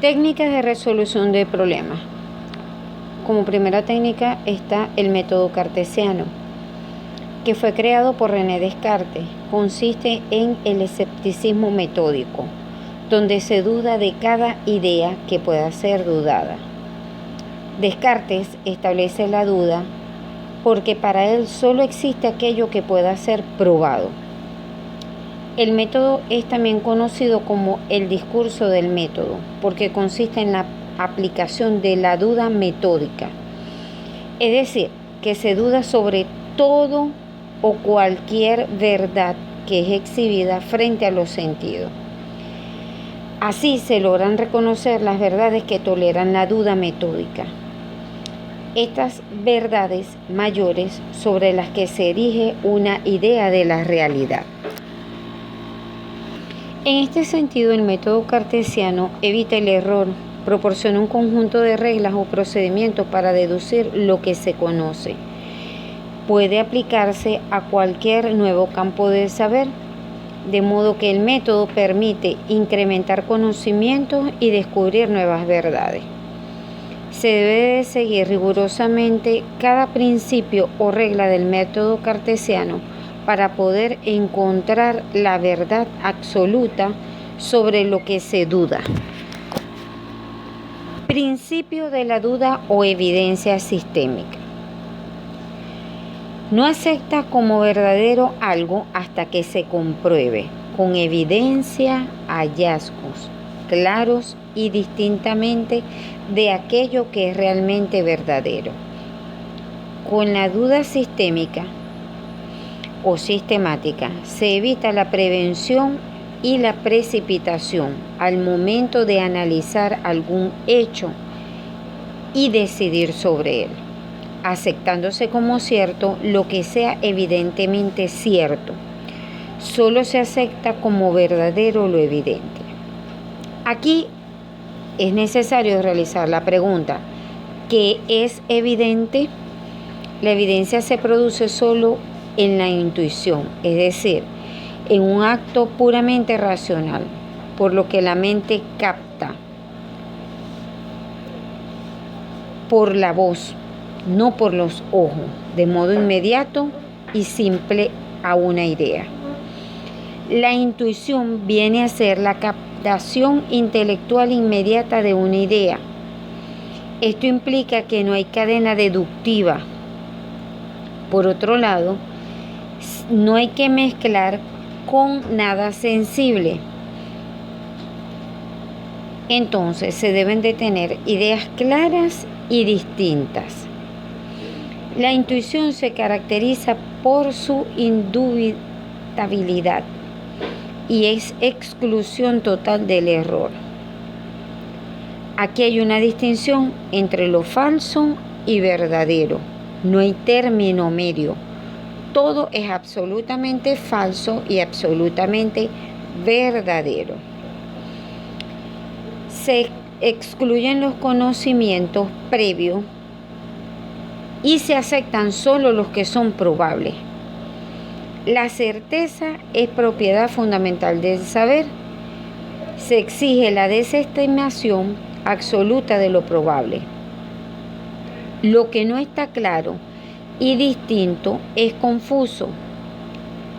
Técnicas de resolución de problemas. Como primera técnica está el método cartesiano, que fue creado por René Descartes. Consiste en el escepticismo metódico, donde se duda de cada idea que pueda ser dudada. Descartes establece la duda porque para él solo existe aquello que pueda ser probado. El método es también conocido como el discurso del método, porque consiste en la aplicación de la duda metódica. Es decir, que se duda sobre todo o cualquier verdad que es exhibida frente a los sentidos. Así se logran reconocer las verdades que toleran la duda metódica. Estas verdades mayores sobre las que se erige una idea de la realidad. En este sentido, el método cartesiano evita el error, proporciona un conjunto de reglas o procedimientos para deducir lo que se conoce. Puede aplicarse a cualquier nuevo campo de saber, de modo que el método permite incrementar conocimientos y descubrir nuevas verdades. Se debe de seguir rigurosamente cada principio o regla del método cartesiano para poder encontrar la verdad absoluta sobre lo que se duda. Principio de la duda o evidencia sistémica. No acepta como verdadero algo hasta que se compruebe con evidencia, hallazgos claros y distintamente de aquello que es realmente verdadero. Con la duda sistémica o sistemática se evita la prevención y la precipitación al momento de analizar algún hecho y decidir sobre él, aceptándose como cierto lo que sea evidentemente cierto. Solo se acepta como verdadero lo evidente. Aquí es necesario realizar la pregunta: ¿qué es evidente? La evidencia se produce solo en la intuición, es decir, en un acto puramente racional, por lo que la mente capta por la voz, no por los ojos, de modo inmediato y simple a una idea. La intuición viene a ser la captación intelectual inmediata de una idea. Esto implica que no hay cadena deductiva. Por otro lado, no hay que mezclar con nada sensible. Entonces se deben de tener ideas claras y distintas. La intuición se caracteriza por su indubitabilidad y es exclusión total del error. Aquí hay una distinción entre lo falso y verdadero. No hay término medio. Todo es absolutamente falso y absolutamente verdadero. Se excluyen los conocimientos previos y se aceptan solo los que son probables. La certeza es propiedad fundamental del saber. Se exige la desestimación absoluta de lo probable. Lo que no está claro y distinto es confuso.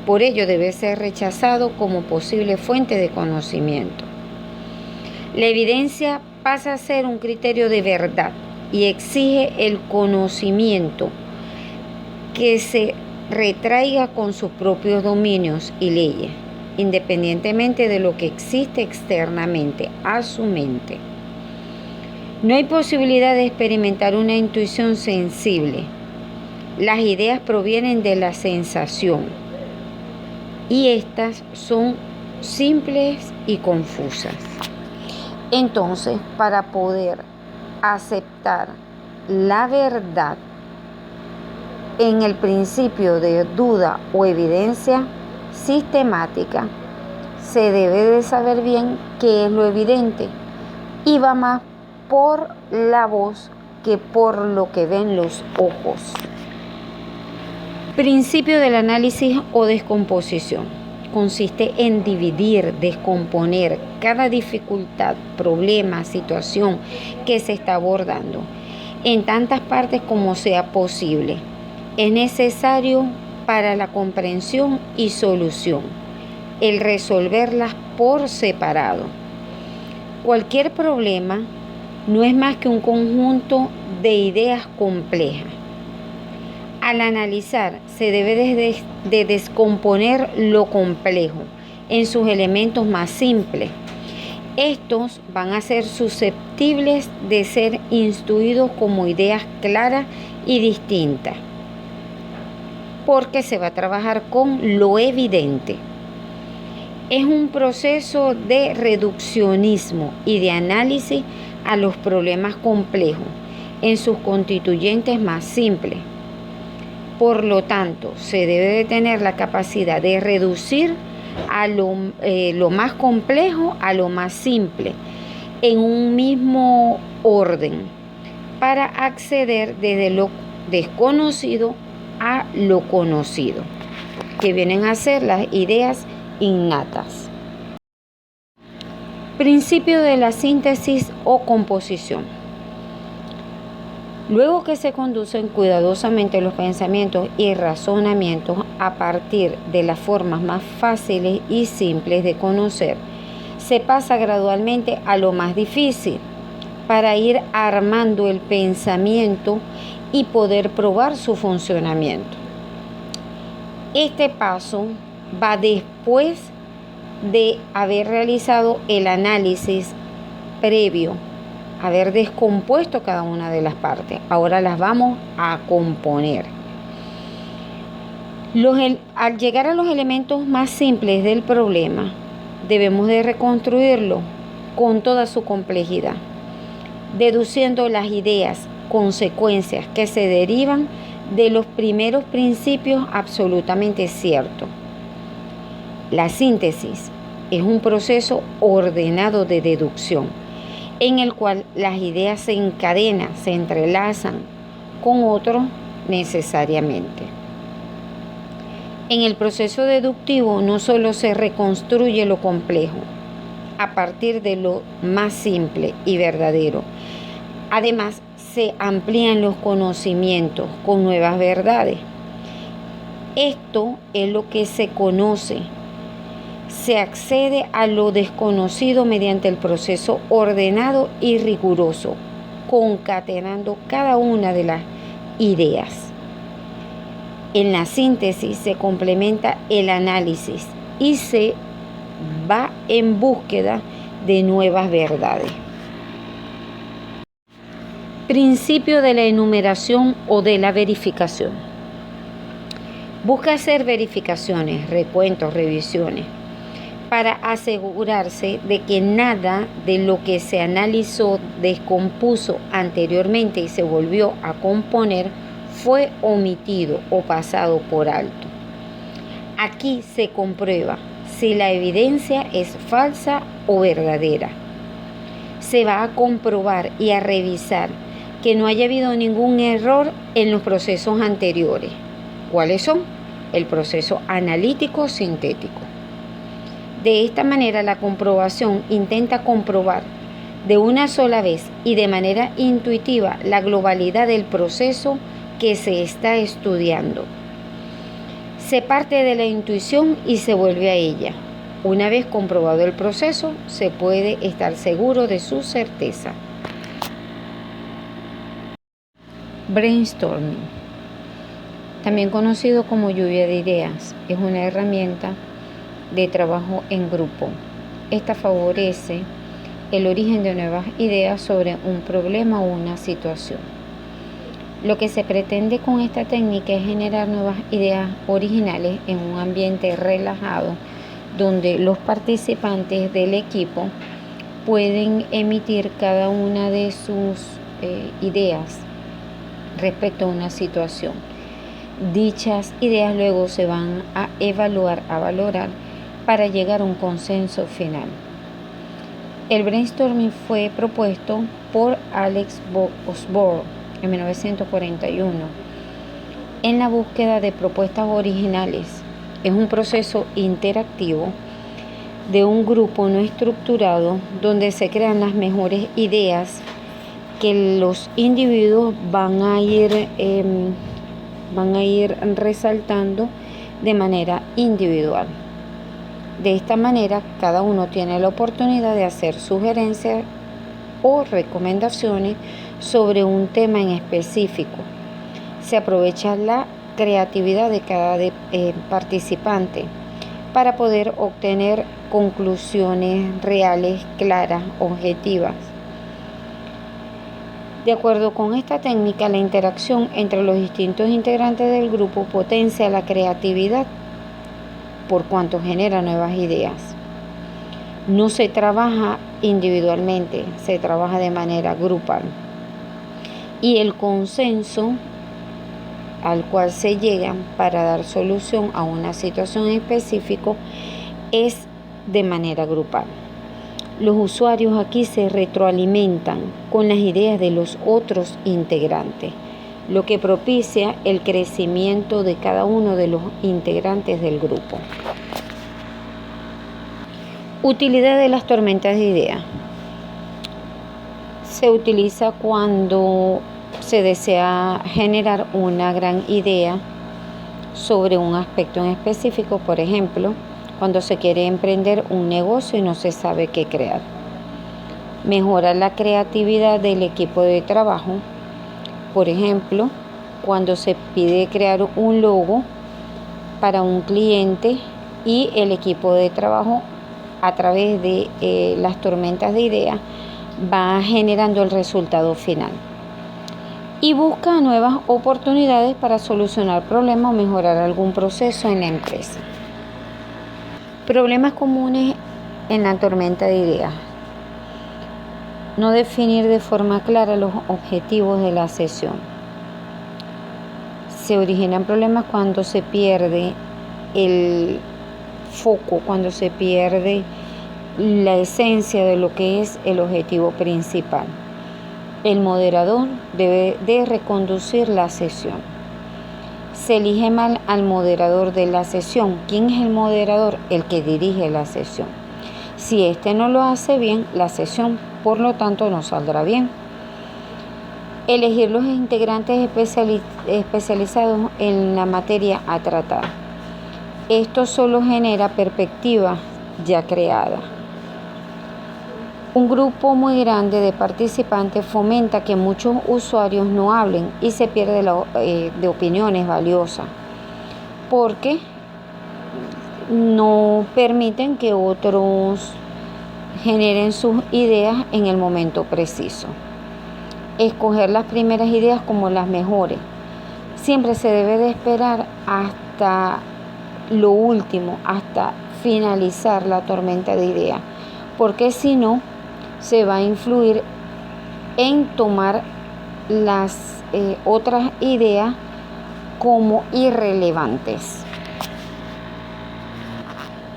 Por ello debe ser rechazado como posible fuente de conocimiento. La evidencia pasa a ser un criterio de verdad y exige el conocimiento que se retraiga con sus propios dominios y leyes, independientemente de lo que existe externamente a su mente. No hay posibilidad de experimentar una intuición sensible. Las ideas provienen de la sensación y estas son simples y confusas. Entonces, para poder aceptar la verdad en el principio de duda o evidencia sistemática, se debe de saber bien qué es lo evidente y va más por la voz que por lo que ven los ojos. Principio del análisis o descomposición. consiste en dividir, descomponer cada dificultad, problema, situación que se está abordando en tantas partes como sea posible. Es necesario para la comprensión y solución el resolverlas por separado. Cualquier problema no es más que un conjunto de ideas complejas. Al analizar, se debe de descomponer lo complejo en sus elementos más simples. Estos van a ser susceptibles de ser instruidos como ideas claras y distintas, porque se va a trabajar con lo evidente. Es un proceso de reduccionismo y de análisis a los problemas complejos en sus constituyentes más simples. Por lo tanto, se debe de tener la capacidad de reducir a lo más complejo a lo más simple en un mismo orden para acceder desde lo desconocido a lo conocido, que vienen a ser las ideas innatas. Principio de la síntesis o composición. Luego que se conducen cuidadosamente los pensamientos y razonamientos a partir de las formas más fáciles y simples de conocer, se pasa gradualmente a lo más difícil para ir armando el pensamiento y poder probar su funcionamiento. Este paso va después de haber realizado el análisis previo, haber descompuesto cada una de las partes. Ahora las vamos a componer. Al llegar a los elementos más simples del problema, debemos de reconstruirlo con toda su complejidad, deduciendo las ideas, consecuencias que se derivan de los primeros principios absolutamente ciertos. La síntesis es un proceso ordenado de deducción, en el cual las ideas se encadenan, se entrelazan con otros necesariamente. En el proceso deductivo no solo se reconstruye lo complejo a partir de lo más simple y verdadero, además se amplían los conocimientos con nuevas verdades. Esto es lo que se conoce. Se accede a lo desconocido mediante el proceso ordenado y riguroso, concatenando cada una de las ideas. En la síntesis se complementa el análisis y se va en búsqueda de nuevas verdades. Principio de la enumeración o de la verificación. Busca hacer verificaciones, recuentos, revisiones, para asegurarse de que nada de lo que se analizó, descompuso anteriormente y se volvió a componer fue omitido o pasado por alto. Aquí se comprueba si la evidencia es falsa o verdadera. Se va a comprobar y a revisar que no haya habido ningún error en los procesos anteriores. ¿Cuáles son? El proceso analítico sintético. De esta manera, la comprobación intenta comprobar de una sola vez y de manera intuitiva la globalidad del proceso que se está estudiando. Se parte de la intuición y se vuelve a ella. Una vez comprobado el proceso, se puede estar seguro de su certeza. Brainstorming, también conocido como lluvia de ideas, es una herramienta de trabajo en grupo. Esta favorece el origen de nuevas ideas sobre un problema o una situación. Lo que se pretende con esta técnica es generar nuevas ideas originales en un ambiente relajado donde los participantes del equipo pueden emitir cada una de sus ideas respecto a una situación. Dichas ideas luego se van a evaluar, a valorar para llegar a un consenso final. El brainstorming fue propuesto por Alex Osborne en 1941 en la búsqueda de propuestas originales es un proceso interactivo de un grupo no estructurado donde se crean las mejores ideas que los individuos van a ir resaltando de manera individual. De esta manera, cada uno tiene la oportunidad de hacer sugerencias o recomendaciones sobre un tema en específico. Se aprovecha la creatividad de cada participante para poder obtener conclusiones reales, claras, objetivas. De acuerdo con esta técnica, la interacción entre los distintos integrantes del grupo potencia la creatividad por cuanto genera nuevas ideas. No se trabaja individualmente, se trabaja de manera grupal. Y el consenso al cual se llega para dar solución a una situación específica es de manera grupal. Los usuarios aquí se retroalimentan con las ideas de los otros integrantes, lo que propicia el crecimiento de cada uno de los integrantes del grupo. Utilidad de las tormentas de ideas. Se utiliza cuando se desea generar una gran idea sobre un aspecto en específico, por ejemplo, cuando se quiere emprender un negocio y no se sabe qué crear. Mejora la creatividad del equipo de trabajo, por ejemplo, cuando se pide crear un logo para un cliente y el equipo de trabajo a través de las tormentas de ideas va generando el resultado final y busca nuevas oportunidades para solucionar problemas o mejorar algún proceso en la empresa. Problemas comunes en la tormenta de ideas. No definir de forma clara los objetivos de la sesión. Se originan problemas cuando se pierde el foco, cuando se pierde la esencia de lo que es el objetivo principal. El moderador debe de reconducir la sesión. Se elige mal al moderador de la sesión. ¿Quién es el moderador? El que dirige la sesión. Si éste no lo hace bien, la sesión, por lo tanto, no saldrá bien. Elegir los integrantes especializados en la materia a tratar. Esto solo genera perspectivas ya creadas. Un grupo muy grande de participantes fomenta que muchos usuarios no hablen y se pierde de opiniones valiosas porque no permiten que otros generen sus ideas en el momento preciso. Escoger las primeras ideas como las mejores. Siempre se debe de esperar hasta lo último, hasta finalizar la tormenta de ideas, porque si no, se va a influir en tomar las otras ideas como irrelevantes.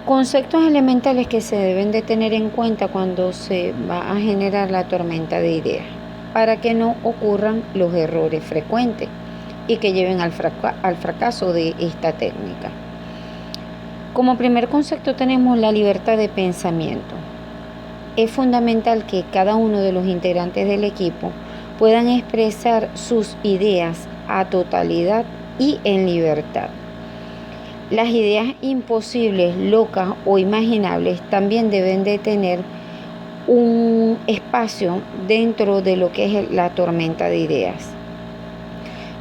Conceptos elementales que se deben de tener en cuenta cuando se va a generar la tormenta de ideas para que no ocurran los errores frecuentes y que lleven al fracaso de esta técnica. Como primer concepto tenemos la libertad de pensamiento. Es fundamental que cada uno de los integrantes del equipo puedan expresar sus ideas a totalidad y en libertad. Las ideas imposibles, locas o imaginables también deben de tener un espacio dentro de lo que es la tormenta de ideas.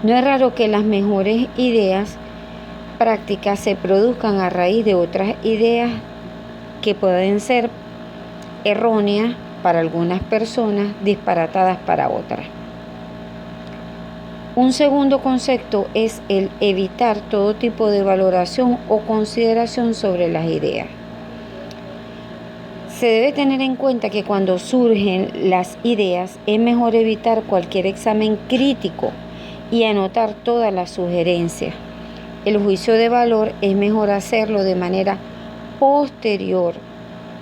No es raro que las mejores ideas prácticas se produzcan a raíz de otras ideas que pueden ser erróneas para algunas personas, disparatadas para otras. Un segundo concepto es el evitar todo tipo de valoración o consideración sobre las ideas. Se debe tener en cuenta que cuando surgen las ideas es mejor evitar cualquier examen crítico y anotar todas las sugerencias. El juicio de valor es mejor hacerlo de manera posterior,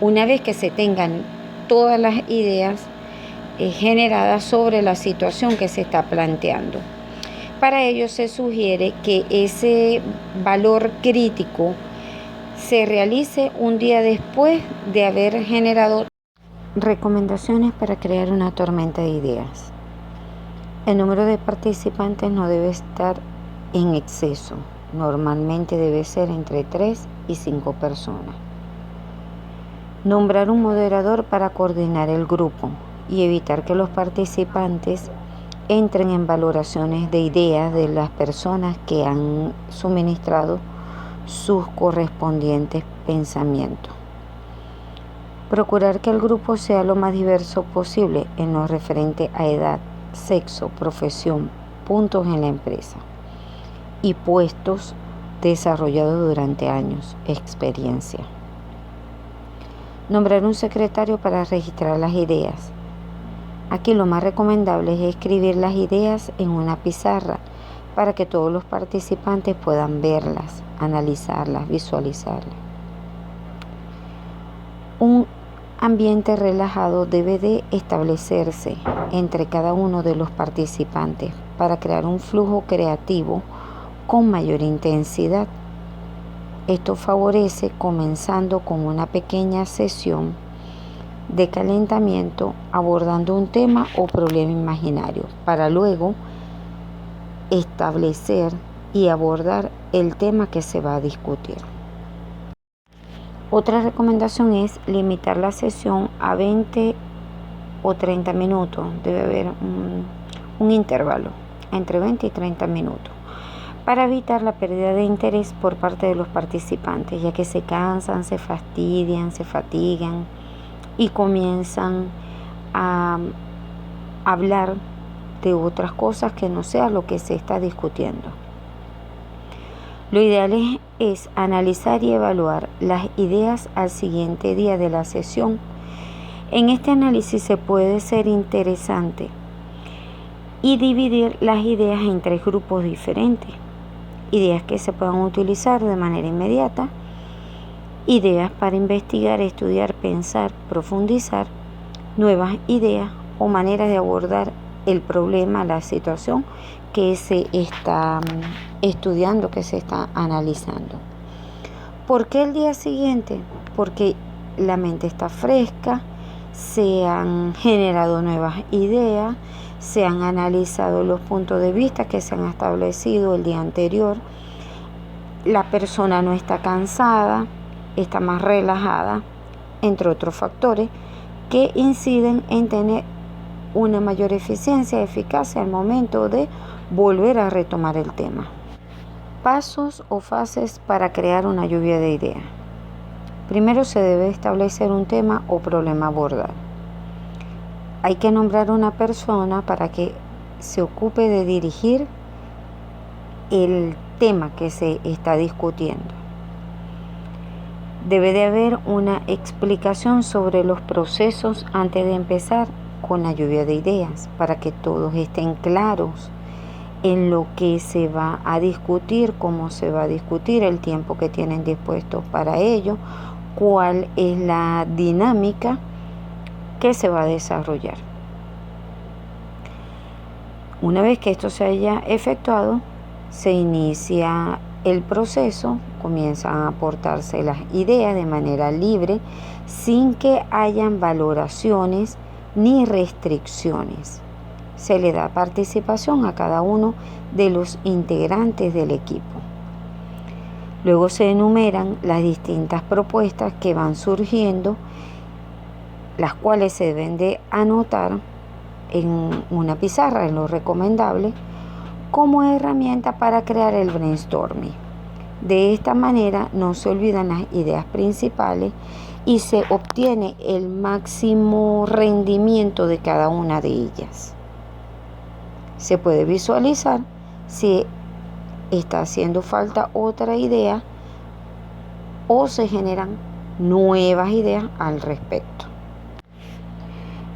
una vez que se tengan todas las ideas generadas sobre la situación que se está planteando. Para ello se sugiere que ese valor crítico se realice un día después de haber generado. Recomendaciones para crear una tormenta de ideas. El número de participantes no debe estar en exceso. Normalmente debe ser entre 3 y 5 personas. Nombrar un moderador para coordinar el grupo y evitar que los participantes entren en valoraciones de ideas de las personas que han suministrado sus correspondientes pensamientos. Procurar que el grupo sea lo más diverso posible en lo referente a edad, sexo, profesión, puntos en la empresa y puestos desarrollados durante años, experiencia. Nombrar un secretario para registrar las ideas. Aquí lo más recomendable es escribir las ideas en una pizarra para que todos los participantes puedan verlas, analizarlas, visualizarlas. Un ambiente relajado debe de establecerse entre cada uno de los participantes para crear un flujo creativo con mayor intensidad. Esto favorece comenzando con una pequeña sesión de calentamiento abordando un tema o problema imaginario para luego establecer y abordar el tema que se va a discutir. Otra recomendación es limitar la sesión a 20 o 30 minutos. Debe haber un intervalo entre 20 y 30 minutos para evitar la pérdida de interés por parte de los participantes, ya que se cansan, se fastidian, se fatigan y comienzan a hablar de otras cosas que no sea lo que se está discutiendo. Lo ideal es analizar y evaluar las ideas al siguiente día de la sesión. En este análisis se puede ser interesante y dividir las ideas en 3 grupos diferentes. Ideas que se puedan utilizar de manera inmediata, ideas para investigar, estudiar, pensar, profundizar, nuevas ideas o maneras de abordar el problema, la situación que se está estudiando, que se está analizando. ¿Por qué el día siguiente? Porque la mente está fresca, se han generado nuevas ideas, se han analizado los puntos de vista que se han establecido el día anterior, la persona no está cansada, está más relajada, entre otros factores que inciden en tener una mayor eficiencia y eficacia al momento de volver a retomar el tema. Pasos o fases para crear una lluvia de ideas. Primero se debe establecer un tema o problema a abordar. Hay que nombrar una persona para que se ocupe de dirigir el tema que se está discutiendo. Debe de haber una explicación sobre los procesos antes de empezar con la lluvia de ideas, para que todos estén claros en lo que se va a discutir, cómo se va a discutir, el tiempo que tienen dispuesto para ello, cuál es la dinámica que se va a desarrollar. Una vez que esto se haya efectuado, se inicia el proceso, comienzan a aportarse las ideas de manera libre, sin que hayan valoraciones ni restricciones. Se le da participación a cada uno de los integrantes del equipo. Luego se enumeran las distintas propuestas que van surgiendo, las cuales se deben de anotar en una pizarra, en lo recomendable, como herramienta para crear el brainstorming. De esta manera no se olvidan las ideas principales y se obtiene el máximo rendimiento de cada una de ellas. Se puede visualizar si está haciendo falta otra idea o se generan nuevas ideas al respecto.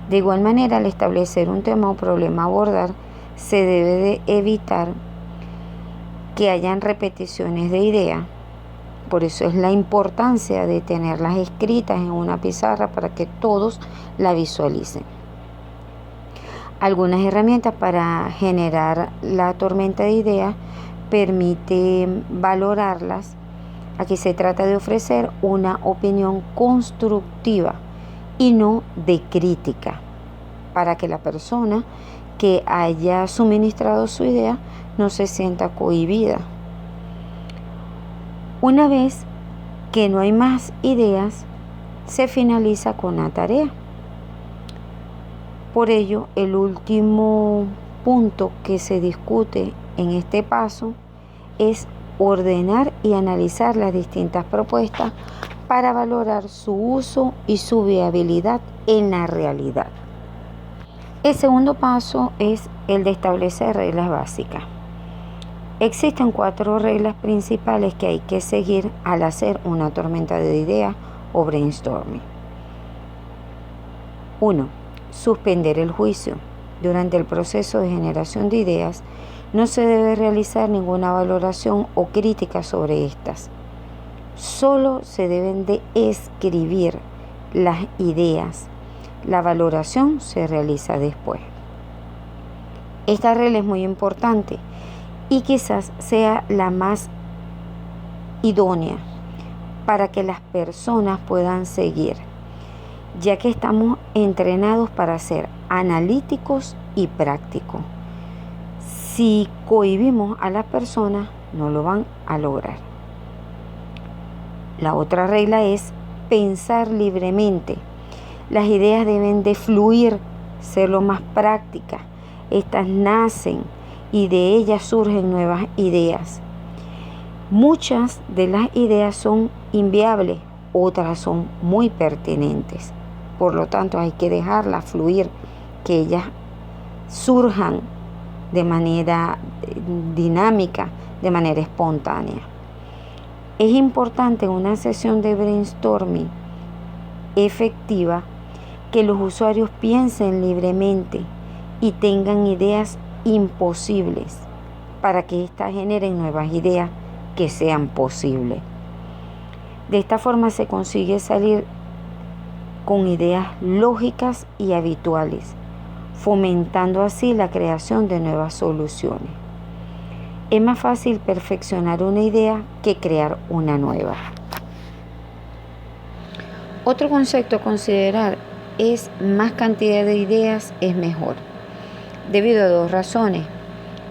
De igual manera, al establecer un tema o problema a abordar, se debe de evitar que hayan repeticiones de ideas. Por eso es la importancia de tenerlas escritas en una pizarra para que todos la visualicen. Algunas herramientas para generar la tormenta de ideas permiten valorarlas Aquí se trata de ofrecer una opinión constructiva y no de crítica, para que la persona que haya suministrado su idea no se sienta cohibida. Una vez que no hay más ideas, se finaliza con la tarea. Por ello, el último punto que se discute en este paso es ordenar y analizar las distintas propuestas para valorar su uso y su viabilidad en la realidad. El segundo paso es el de establecer reglas básicas. Existen 4 reglas principales que hay que seguir al hacer una tormenta de ideas o brainstorming. 1. Suspender el juicio. Durante el proceso de generación de ideas, no se debe realizar ninguna valoración o crítica sobre estas. Solo se deben de escribir las ideas. La valoración se realiza después. Esta regla es muy importante y quizás sea la más idónea para que las personas puedan seguir, ya que estamos entrenados para ser analíticos y prácticos. Si cohibimos a las personas, no lo van a lograr. La otra regla es pensar libremente. Las ideas deben de fluir, ser lo más prácticas. Estas nacen y de ellas surgen nuevas ideas. Muchas de las ideas son inviables, otras son muy pertinentes. Por lo tanto, hay que dejarlas fluir, que ellas surjan de manera dinámica, de manera espontánea. Es importante en una sesión de brainstorming efectiva que los usuarios piensen libremente y tengan ideas imposibles para que éstas generen nuevas ideas que sean posibles. De esta forma se consigue salir con ideas lógicas y habituales, fomentando así la creación de nuevas soluciones. Es más fácil perfeccionar una idea que crear una nueva. Otro concepto a considerar es más cantidad de ideas es mejor, debido a 2 razones.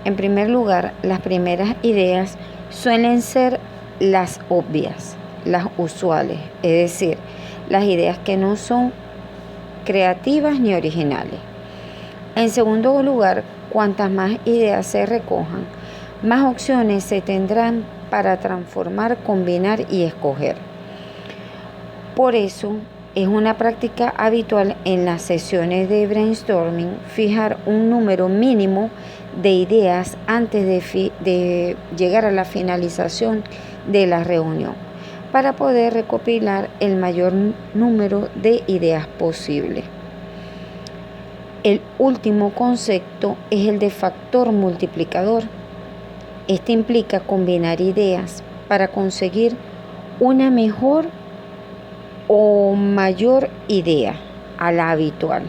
En primer lugar, las primeras ideas suelen ser las obvias, las usuales, es decir, las ideas que no son creativas ni originales. En segundo lugar, cuantas más ideas se recojan, más opciones se tendrán para transformar, combinar y escoger. Por eso, es una práctica habitual en las sesiones de brainstorming fijar un número mínimo de ideas antes de llegar a la finalización de la reunión, para poder recopilar el mayor número de ideas posible. El último concepto es el de factor multiplicador. Este implica combinar ideas para conseguir una mejor o mayor idea a la habitual.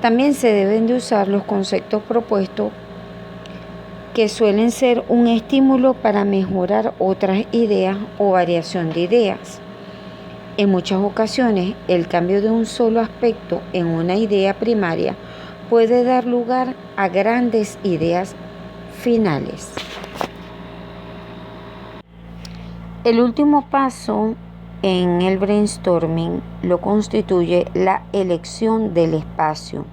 También se deben de usar los conceptos propuestos, que suelen ser un estímulo para mejorar otras ideas o variación de ideas. En muchas ocasiones, el cambio de un solo aspecto en una idea primaria puede dar lugar a grandes ideas finales. El último paso en el brainstorming lo constituye la elección del espacio.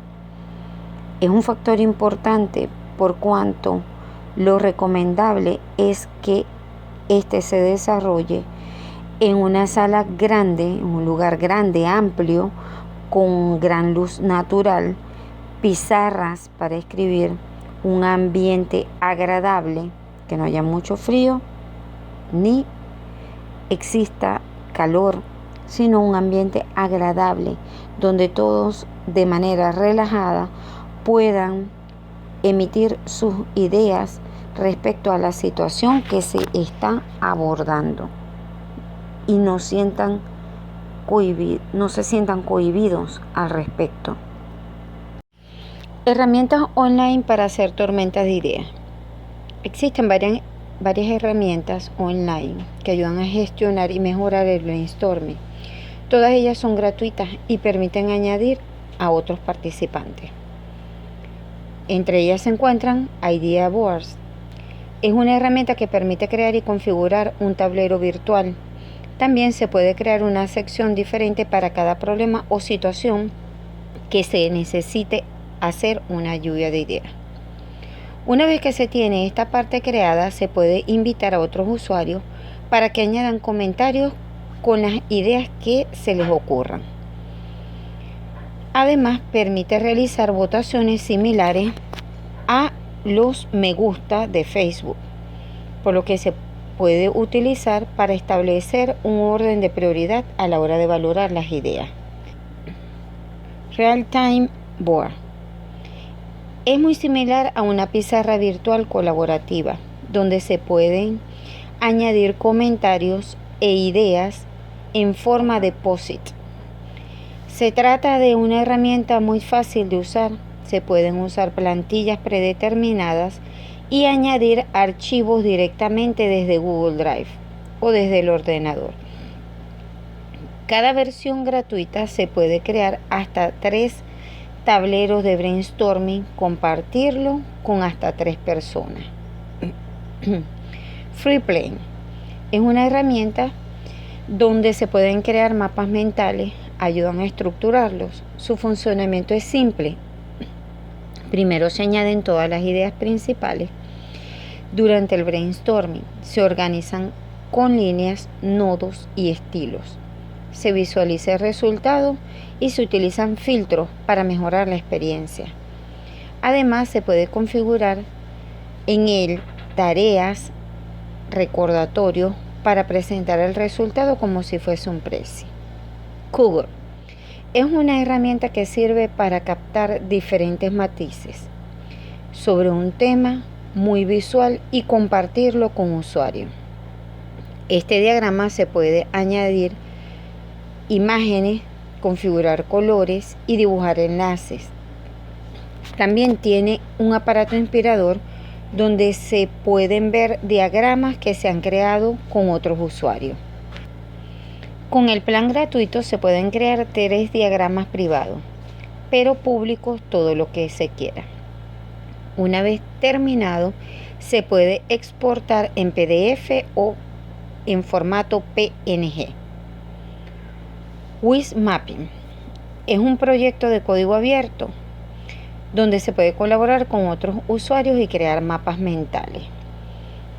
Es un factor importante por cuanto lo recomendable es que este se desarrolle en una sala grande, en un lugar grande, amplio, con gran luz natural, pizarras para escribir, un ambiente agradable, que no haya mucho frío ni exista calor, sino un ambiente agradable donde todos de manera relajada puedan emitir sus ideas respecto a la situación que se está abordando y no se sientan cohibidos al respecto. Herramientas online para hacer tormentas de ideas. Existen varias varias herramientas online que ayudan a gestionar y mejorar el brainstorming. Todas ellas son gratuitas y permiten añadir a otros participantes. Entre ellas se encuentran Idea Boards. Es una herramienta que permite crear y configurar un tablero virtual. También se puede crear una sección diferente para cada problema o situación que se necesite hacer una lluvia de ideas. Una vez que se tiene esta parte creada, se puede invitar a otros usuarios para que añadan comentarios con las ideas que se les ocurran. Además, permite realizar votaciones similares a los me gusta de Facebook, por lo que se puede utilizar para establecer un orden de prioridad a la hora de valorar las ideas. Real Time Board es muy similar a una pizarra virtual colaborativa, donde se pueden añadir comentarios e ideas en forma de post-it. Se trata de una herramienta muy fácil de usar. Se pueden usar plantillas predeterminadas y añadir archivos directamente desde Google Drive o desde el ordenador. Cada versión gratuita se puede crear hasta 3 tableros de brainstorming, compartirlo con hasta 3 personas. Freeplane es una herramienta donde se pueden crear mapas mentales, ayudan a estructurarlos. Su funcionamiento es simple. Primero se añaden todas las ideas principales. Durante el brainstorming se organizan con líneas, nodos y estilos. Se visualiza el resultado y se utilizan filtros para mejorar la experiencia. Además, se puede configurar en él tareas, recordatorios para presentar el resultado como si fuese un presi. Google es una herramienta que sirve para captar diferentes matices sobre un tema muy visual y compartirlo con usuarios. Este diagrama se puede añadir imágenes, configurar colores y dibujar enlaces. También tiene un aparato inspirador donde se pueden ver diagramas que se han creado con otros usuarios. Con el plan gratuito se pueden crear 3 diagramas privados, pero públicos todo lo que se quiera. Una vez terminado, se puede exportar en PDF o en formato PNG. Wizmapping es un proyecto de código abierto donde se puede colaborar con otros usuarios y crear mapas mentales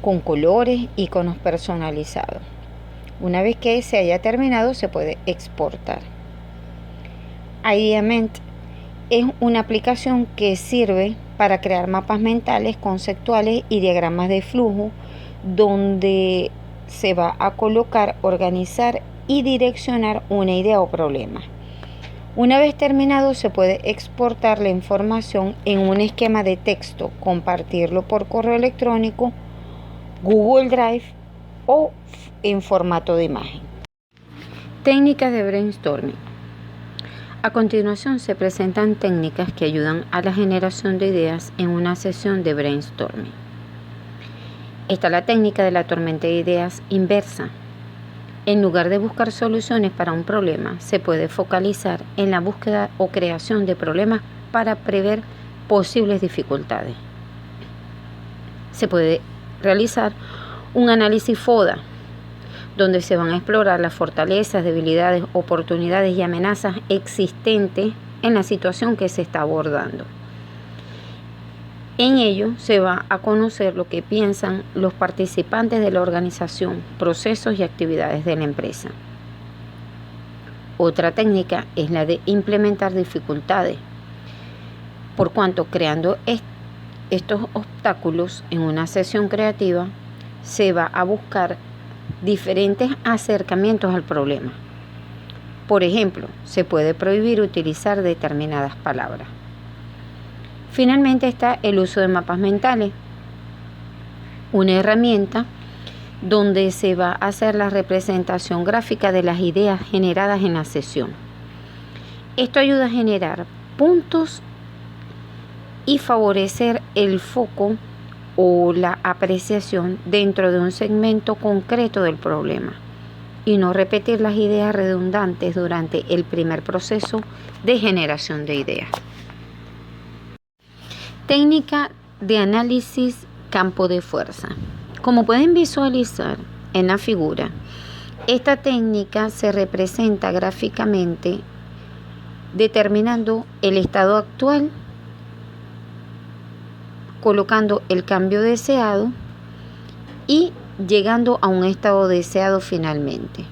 con colores, iconos personalizados. Una vez que se haya terminado, se puede exportar. Ideament es una aplicación que sirve para crear mapas mentales, conceptuales y diagramas de flujo, donde se va a colocar, organizar y direccionar una idea o problema. Una vez terminado, se puede exportar la información en un esquema de texto, compartirlo por correo electrónico, Google Drive o en formato de imagen. Técnicas de brainstorming. A continuación se presentan técnicas que ayudan a la generación de ideas en una sesión de brainstorming. Está la técnica de la tormenta de ideas inversa. En lugar de buscar soluciones para un problema, se puede focalizar en la búsqueda o creación de problemas para prever posibles dificultades. Se puede realizar un análisis FODA, donde se van a explorar las fortalezas, debilidades, oportunidades y amenazas existentes en la situación que se está abordando. En ello se va a conocer lo que piensan los participantes de la organización, procesos y actividades de la empresa. Otra técnica es la de implementar dificultades, por cuanto creando estos obstáculos en una sesión creativa se va a buscar diferentes acercamientos al problema. Por ejemplo, se puede prohibir utilizar determinadas palabras. Finalmente está el uso de mapas mentales, una herramienta donde se va a hacer la representación gráfica de las ideas generadas en la sesión. Esto ayuda a generar puntos y favorecer el foco o la apreciación dentro de un segmento concreto del problema y no repetir las ideas redundantes durante el primer proceso de generación de ideas. Técnica de análisis campo de fuerza. Como pueden visualizar en la figura, esta técnica se representa gráficamente determinando el estado actual, colocando el cambio deseado y llegando a un estado deseado finalmente.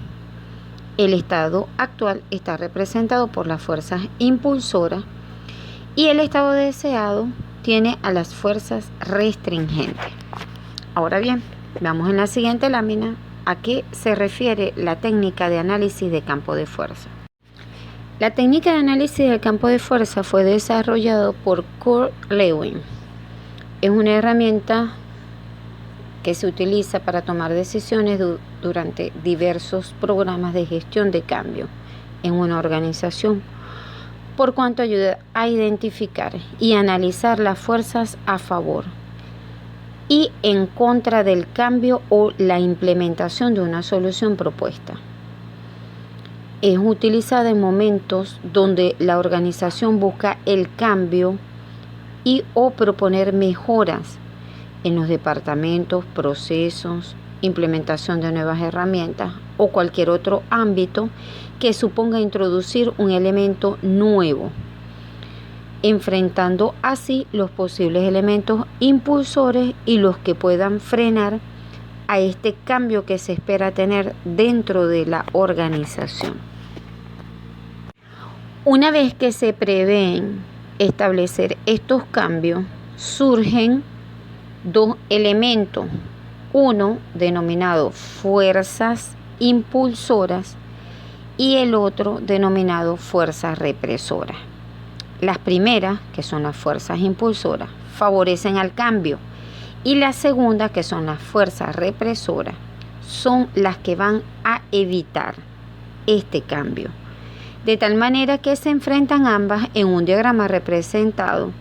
El estado actual está representado por las fuerzas impulsoras y el estado deseado tiene a las fuerzas restringentes. Ahora bien, veamos en la siguiente lámina a qué se refiere la técnica de análisis de campo de fuerza. La técnica de análisis del campo de fuerza fue desarrollada por Kurt Lewin. Es una herramienta que se utiliza para tomar decisiones durante diversos programas de gestión de cambio en una organización, por cuanto ayuda a identificar y analizar las fuerzas a favor y en contra del cambio o la implementación de una solución propuesta. Es utilizada en momentos donde la organización busca el cambio y o proponer mejoras en los departamentos, procesos, implementación de nuevas herramientas o cualquier otro ámbito que suponga introducir un elemento nuevo, enfrentando así los posibles elementos impulsores y los que puedan frenar a este cambio que se espera tener dentro de la organización. Una vez que se prevén establecer estos cambios, surgen dos elementos, uno denominado fuerzas impulsoras y el otro denominado fuerzas represoras. Las primeras, que son las fuerzas impulsoras, favorecen al cambio y las segundas, que son las fuerzas represoras, son las que van a evitar este cambio. De tal manera que se enfrentan ambas en un diagrama representado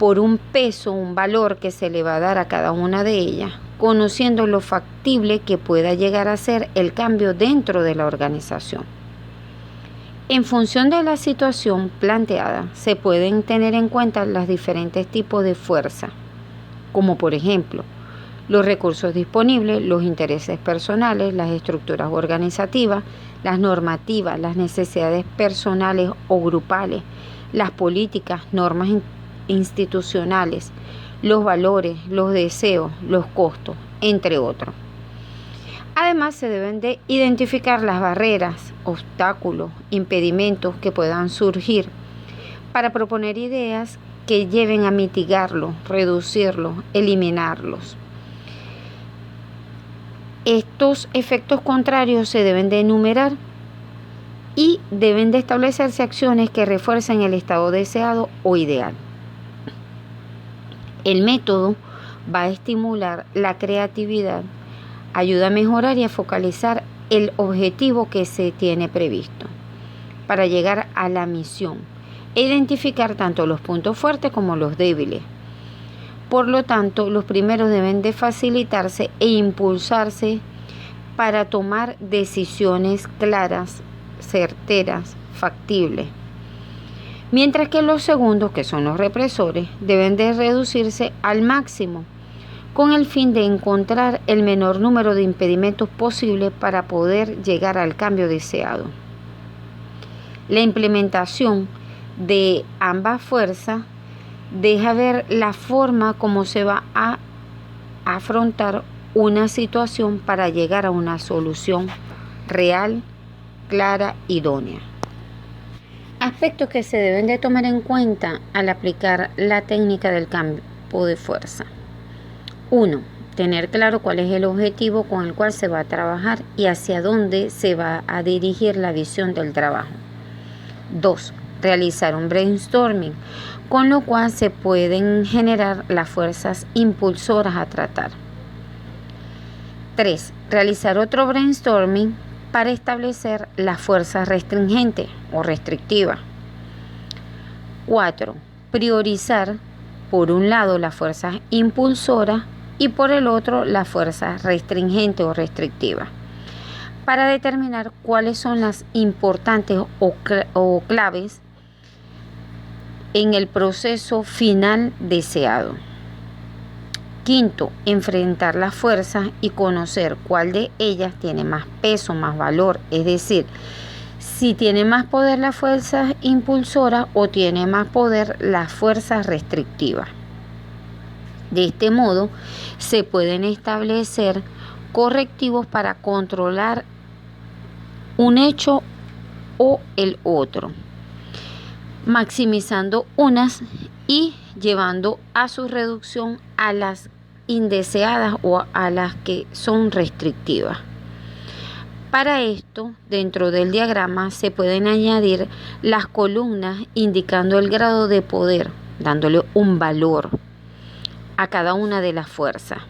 por un peso, un valor que se le va a dar a cada una de ellas, conociendo lo factible que pueda llegar a ser el cambio dentro de la organización. En función de la situación planteada, se pueden tener en cuenta los diferentes tipos de fuerza, como por ejemplo, los recursos disponibles, los intereses personales, las estructuras organizativas, las normativas, las necesidades personales o grupales, las políticas, normas institucionales, los valores, los deseos, los costos, entre otros. Además, se deben de identificar las barreras, obstáculos, impedimentos que puedan surgir para proponer ideas que lleven a mitigarlos, reducirlos, eliminarlos. Estos efectos contrarios se deben de enumerar y deben de establecerse acciones que refuercen el estado deseado o ideal. El método va a estimular la creatividad, ayuda a mejorar y a focalizar el objetivo que se tiene previsto para llegar a la misión e identificar tanto los puntos fuertes como los débiles. Por lo tanto, los primeros deben de facilitarse e impulsarse para tomar decisiones claras, certeras, factibles. Mientras que los segundos, que son los represores, deben de reducirse al máximo con el fin de encontrar el menor número de impedimentos posible para poder llegar al cambio deseado. La implementación de ambas fuerzas deja ver la forma como se va a afrontar una situación para llegar a una solución real, clara, idónea. Aspectos que se deben de tomar en cuenta al aplicar la técnica del campo de fuerza. 1. Tener claro cuál es el objetivo con el cual se va a trabajar y hacia dónde se va a dirigir la visión del trabajo. 2. Realizar un brainstorming, con lo cual se pueden generar las fuerzas impulsoras a tratar. 3. Realizar otro brainstorming para establecer las fuerzas restringentes o restrictivas. 4. Priorizar por un lado la fuerza impulsora y por el otro la fuerza restringente o restrictiva, para determinar cuáles son las importantes o claves en el proceso final deseado. Quinto, enfrentar las fuerzas y conocer cuál de ellas tiene más peso, más valor, es decir, si tiene más poder la fuerza impulsora o tiene más poder la fuerza restrictiva. De este modo, se pueden establecer correctivos para controlar un hecho o el otro, maximizando unas y llevando a su reducción a las indeseadas o a las que son restrictivas. Para esto, dentro del diagrama se pueden añadir las columnas indicando el grado de poder, dándole un valor a cada una de las fuerzas.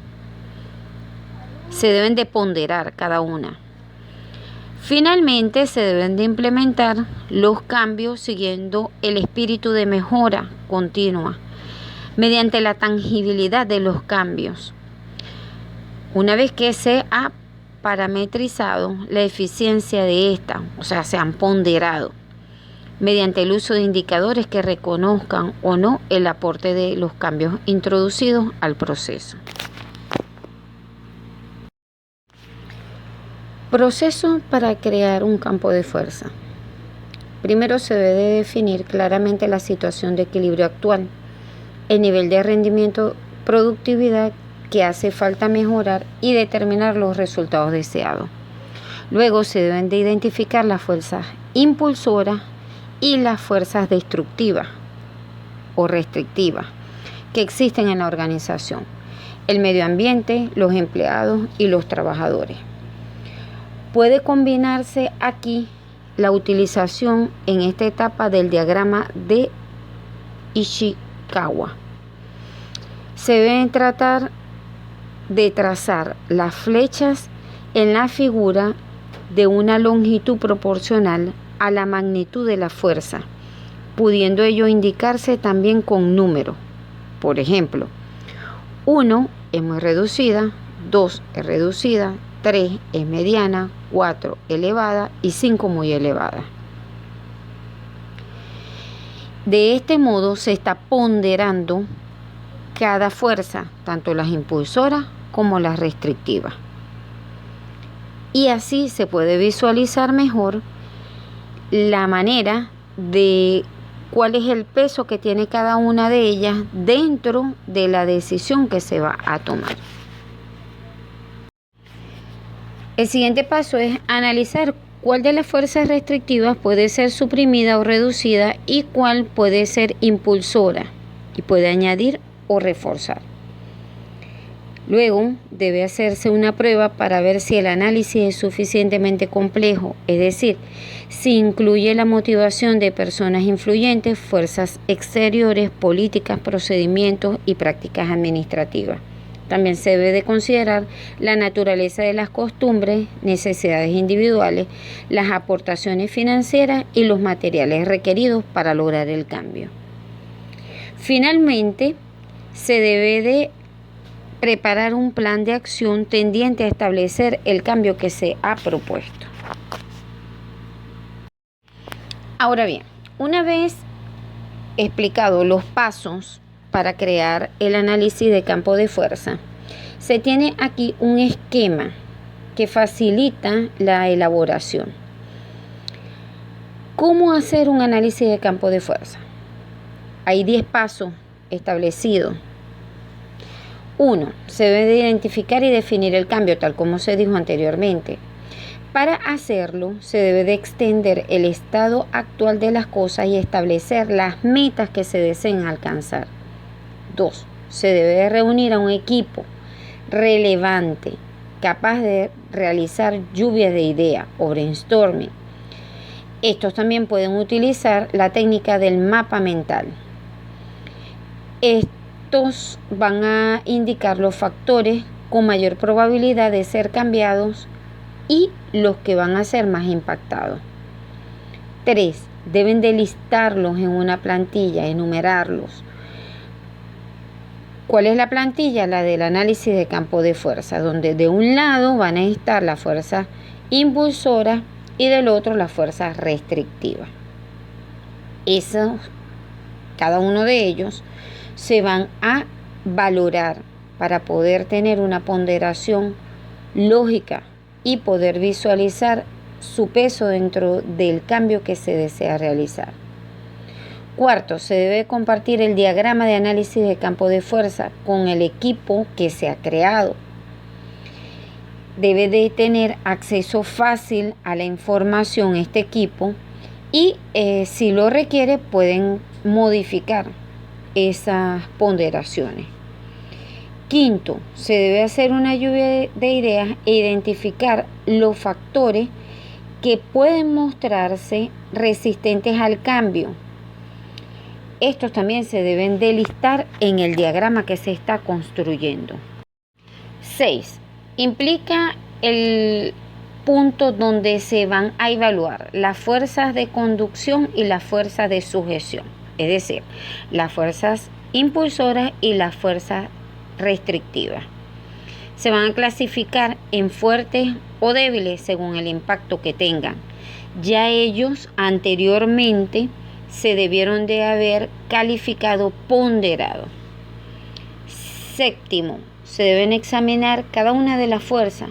Se deben de ponderar cada una. Finalmente, se deben de implementar los cambios siguiendo el espíritu de mejora continua, mediante la tangibilidad de los cambios. Una vez que se ha parametrizado la eficiencia de esta, o sea, se han ponderado, mediante el uso de indicadores que reconozcan o no el aporte de los cambios introducidos al proceso. Proceso para crear un campo de fuerza. Primero se debe de definir claramente la situación de equilibrio actual, el nivel de rendimiento, productividad que hace falta mejorar y determinar los resultados deseados. Luego se deben de identificar las fuerzas impulsoras y las fuerzas destructivas o restrictivas que existen en la organización, el medio ambiente, los empleados y los trabajadores. Puede combinarse aquí la utilización en esta etapa del diagrama de Ishikawa. Se deben tratar de trazar las flechas en la figura de una longitud proporcional a la magnitud de la fuerza, pudiendo ello indicarse también con números. Por ejemplo, 1 es muy reducida, 2 es reducida, 3 es mediana, 4 elevada y 5 muy elevada. De este modo se está ponderando cada fuerza, tanto las impulsoras como las restrictivas. Y así se puede visualizar mejor la manera de cuál es el peso que tiene cada una de ellas dentro de la decisión que se va a tomar. El siguiente paso es analizar cuál de las fuerzas restrictivas puede ser suprimida o reducida y cuál puede ser impulsora y puede añadir o reforzar. Luego debe hacerse una prueba para ver si el análisis es suficientemente complejo, es decir, si incluye la motivación de personas influyentes, fuerzas exteriores, políticas, procedimientos y prácticas administrativas. También se debe de considerar la naturaleza de las costumbres, necesidades individuales, las aportaciones financieras y los materiales requeridos para lograr el cambio. Finalmente, se debe de preparar un plan de acción tendiente a establecer el cambio que se ha propuesto. Ahora bien, una vez explicado los pasos para crear el análisis de campo de fuerza, se tiene aquí un esquema que facilita la elaboración. ¿Cómo hacer un análisis de campo de fuerza? Hay 10 pasos establecidos. 1. Se debe de identificar y definir el cambio, tal como se dijo anteriormente. Para hacerlo, se debe de extender el estado actual de las cosas y establecer las metas que se deseen alcanzar. 2. Se debe de reunir a un equipo relevante, capaz de realizar lluvias de ideas o brainstorming. Estos también pueden utilizar la técnica del mapa mental. Estos van a indicar los factores con mayor probabilidad de ser cambiados y los que van a ser más impactados. 3. Deben de listarlos en una plantilla, enumerarlos. ¿Cuál es la plantilla? La del análisis de campo de fuerza, donde de un lado van a estar las fuerzas impulsoras y del otro las fuerzas restrictivas. Cada uno de ellos se van a valorar para poder tener una ponderación lógica y poder visualizar su peso dentro del cambio que se desea realizar. Cuarto, se debe compartir el diagrama de análisis de campo de fuerza con el equipo que se ha creado. Debe de tener acceso fácil a la información este equipo y si lo requiere pueden modificar esas ponderaciones. Quinto, se debe hacer una lluvia de ideas e identificar los factores que pueden mostrarse resistentes al cambio. Estos también se deben de listar en el diagrama que se está construyendo. 6. Implica el punto donde se van a evaluar las fuerzas de conducción y las fuerzas de sujeción, es decir, las fuerzas impulsoras y las fuerzas restrictivas. Se van a clasificar en fuertes o débiles según el impacto que tengan. Ya ellos anteriormente se debieron de haber calificado ponderado. Séptimo, se deben examinar cada una de las fuerzas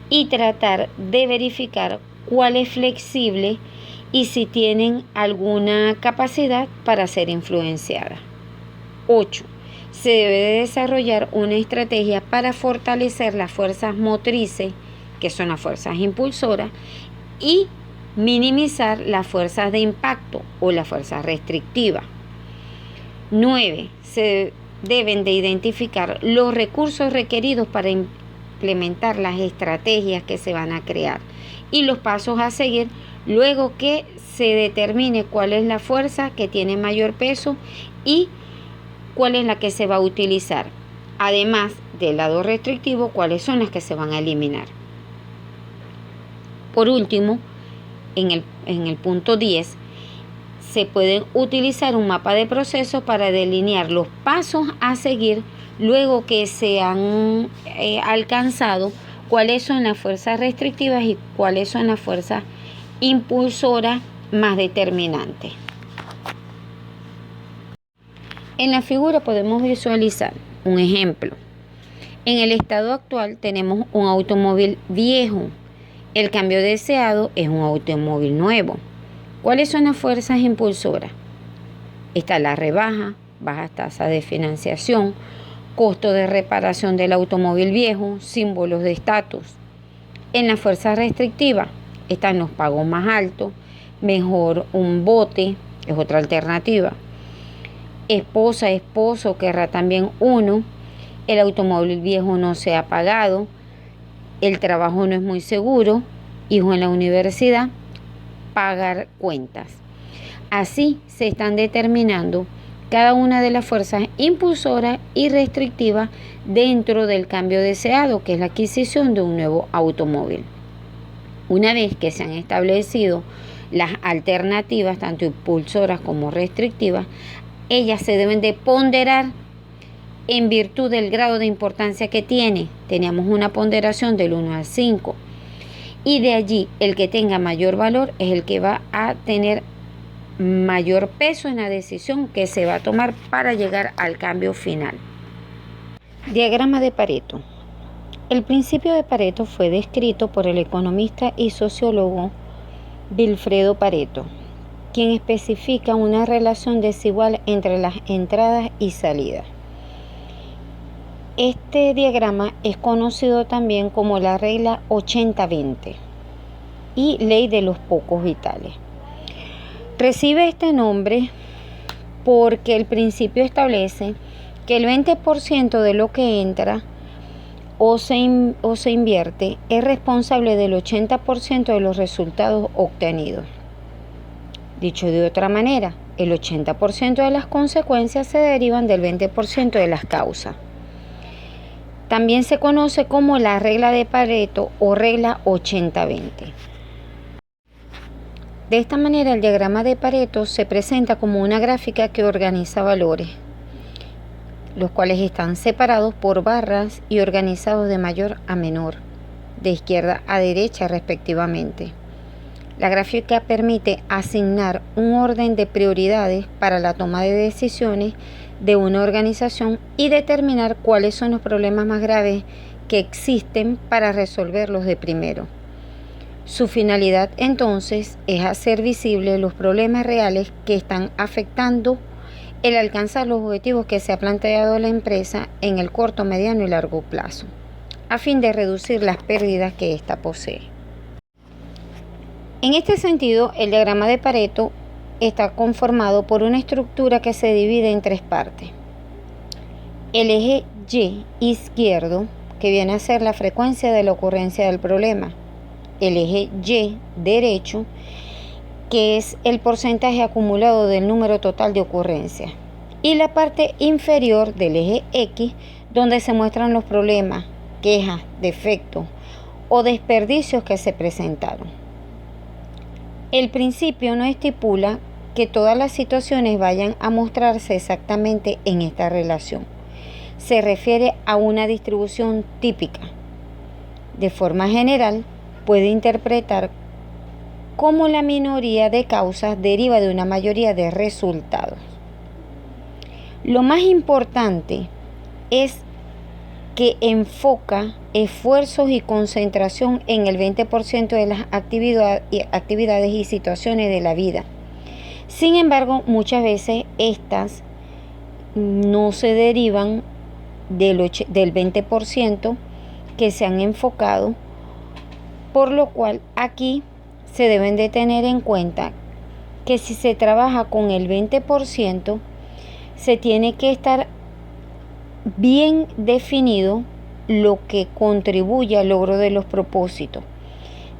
y tratar de verificar cuál es flexible y si tienen alguna capacidad para ser influenciada. 8. Se debe de desarrollar una estrategia para fortalecer las fuerzas motrices, que son las fuerzas impulsoras, y minimizar las fuerzas de impacto o las fuerzas restrictivas. 9. Se deben de identificar los recursos requeridos para implementar las estrategias que se van a crear y los pasos a seguir luego que se determine cuál es la fuerza que tiene mayor peso y cuál es la que se va a utilizar. Además del lado restrictivo, cuáles son las que se van a eliminar. Por último, en el punto 10, se pueden utilizar un mapa de procesos para delinear los pasos a seguir luego que se han alcanzado cuáles son las fuerzas restrictivas y cuáles son las fuerzas impulsoras más determinantes. En la figura podemos visualizar un ejemplo. En el estado actual tenemos un automóvil viejo. El cambio deseado es un automóvil nuevo. ¿Cuáles son las fuerzas impulsoras? Está la rebaja, bajas tasas de financiación, costo de reparación del automóvil viejo, símbolos de estatus. En la fuerza restrictiva están los pagos más altos, mejor un bote, es otra alternativa. Esposa, esposo, querrá también uno. El automóvil viejo no se ha pagado. El trabajo no es muy seguro. Hijo en la universidad. Pagar cuentas. Así se están determinando cada una de las fuerzas impulsoras y restrictivas dentro del cambio deseado, que es la adquisición de un nuevo automóvil. Una vez que se han establecido las alternativas, tanto impulsoras como restrictivas, ellas se deben de ponderar en virtud del grado de importancia que tiene. Teníamos una ponderación del 1 al 5. Y de allí, el que tenga mayor valor es el que va a tener mayor peso en la decisión que se va a tomar para llegar al cambio final. Diagrama de Pareto. El principio de Pareto fue descrito por el economista y sociólogo Vilfredo Pareto, quien especifica una relación desigual entre las entradas y salidas. Este diagrama es conocido también como la regla 80-20 y ley de los pocos vitales. Recibe este nombre porque el principio establece que el 20% de lo que entra o se invierte es responsable del 80% de los resultados obtenidos. Dicho de otra manera, el 80% de las consecuencias se derivan del 20% de las causas. También se conoce como la regla de Pareto o regla 80-20. De esta manera, el diagrama de Pareto se presenta como una gráfica que organiza valores. los cuales están separados por barras y organizados de mayor a menor, de izquierda a derecha respectivamente. La gráfica permite asignar un orden de prioridades para la toma de decisiones de una organización y determinar cuáles son los problemas más graves que existen para resolverlos de primero. Su finalidad entonces es hacer visibles los problemas reales que están afectando el alcanzar los objetivos que se ha planteado la empresa en el corto, mediano y largo plazo, a fin de reducir las pérdidas que ésta posee. En este sentido, el diagrama de Pareto está conformado por una estructura que se divide en tres partes. El eje Y izquierdo, que viene a ser la frecuencia de la ocurrencia del problema. El eje Y derecho, que es el porcentaje acumulado del número total de ocurrencias. Y la parte inferior del eje X, donde se muestran los problemas, quejas, defectos o desperdicios que se presentaron. El principio no estipula que todas las situaciones vayan a mostrarse exactamente en esta relación. Se refiere a una distribución típica. De forma general, puede interpretar cómo la minoría de causas deriva de una mayoría de resultados. Lo más importante es que enfoca esfuerzos y concentración en el 20% de las actividades y situaciones de la vida. Sin embargo, muchas veces estas no se derivan del 20% que se han enfocado, por lo cual aquí se deben de tener en cuenta que si se trabaja con el 20%, se tiene que estar bien definido lo que contribuye al logro de los propósitos.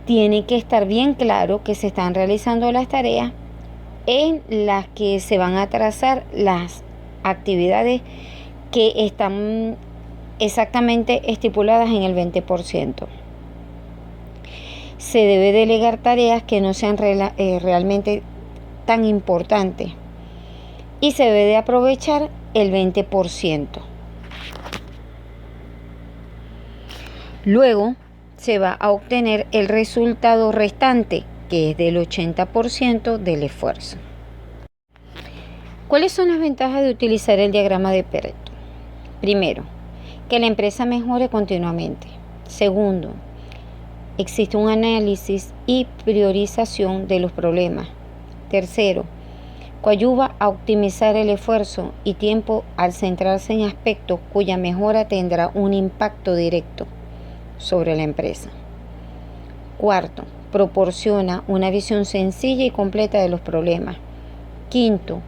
Tiene que estar bien claro que se están realizando las tareas en las que se van a trazar las actividades que están exactamente estipuladas en el 20%. Se debe delegar tareas que no sean realmente tan importantes y se debe de aprovechar el 20%. Luego se va a obtener el resultado restante, que es del 80% del esfuerzo. ¿Cuáles son las ventajas de utilizar el diagrama de Pareto? Primero, que la empresa mejore continuamente. Segundo, existe un análisis y priorización de los problemas. Tercero, coadyuva a optimizar el esfuerzo y tiempo al centrarse en aspectos cuya mejora tendrá un impacto directo sobre la empresa. Cuarto, proporciona una visión sencilla y completa de los problemas. Quinto,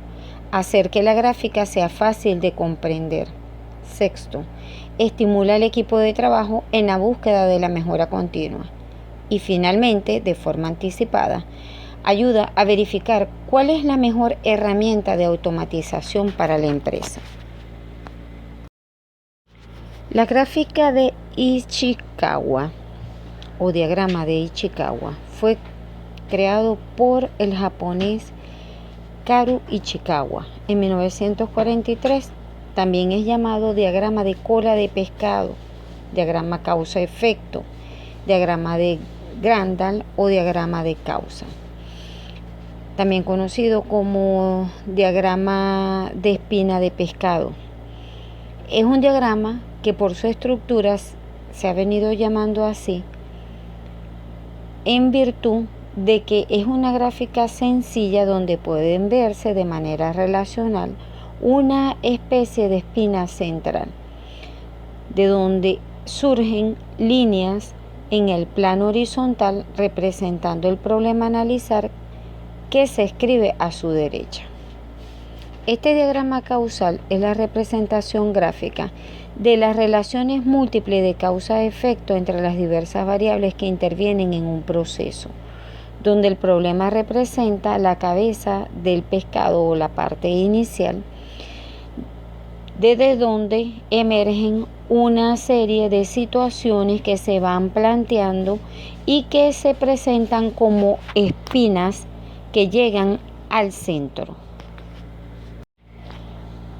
hacer que la gráfica sea fácil de comprender. Sexto, estimula al equipo de trabajo en la búsqueda de la mejora continua. Y finalmente, de forma anticipada, ayuda a verificar cuál es la mejor herramienta de automatización para la empresa. La gráfica de Ichikawa o diagrama de Ichikawa fue creado por el japonés Karu Ichikawa en 1943. También es llamado diagrama de cola de pescado, diagrama causa-efecto, diagrama de Grandal o diagrama de causa. También conocido como diagrama de espina de pescado. Es un diagrama que por su estructura se ha venido llamando así en virtud de que es una gráfica sencilla donde pueden verse de manera relacional una especie de espina central, de donde surgen líneas en el plano horizontal representando el problema a analizar que se escribe a su derecha. Este diagrama causal es la representación gráfica de las relaciones múltiples de causa-efecto entre las diversas variables que intervienen en un proceso, donde el problema representa la cabeza del pescado o la parte inicial, desde donde emergen una serie de situaciones que se van planteando y que se presentan como espinas que llegan al centro.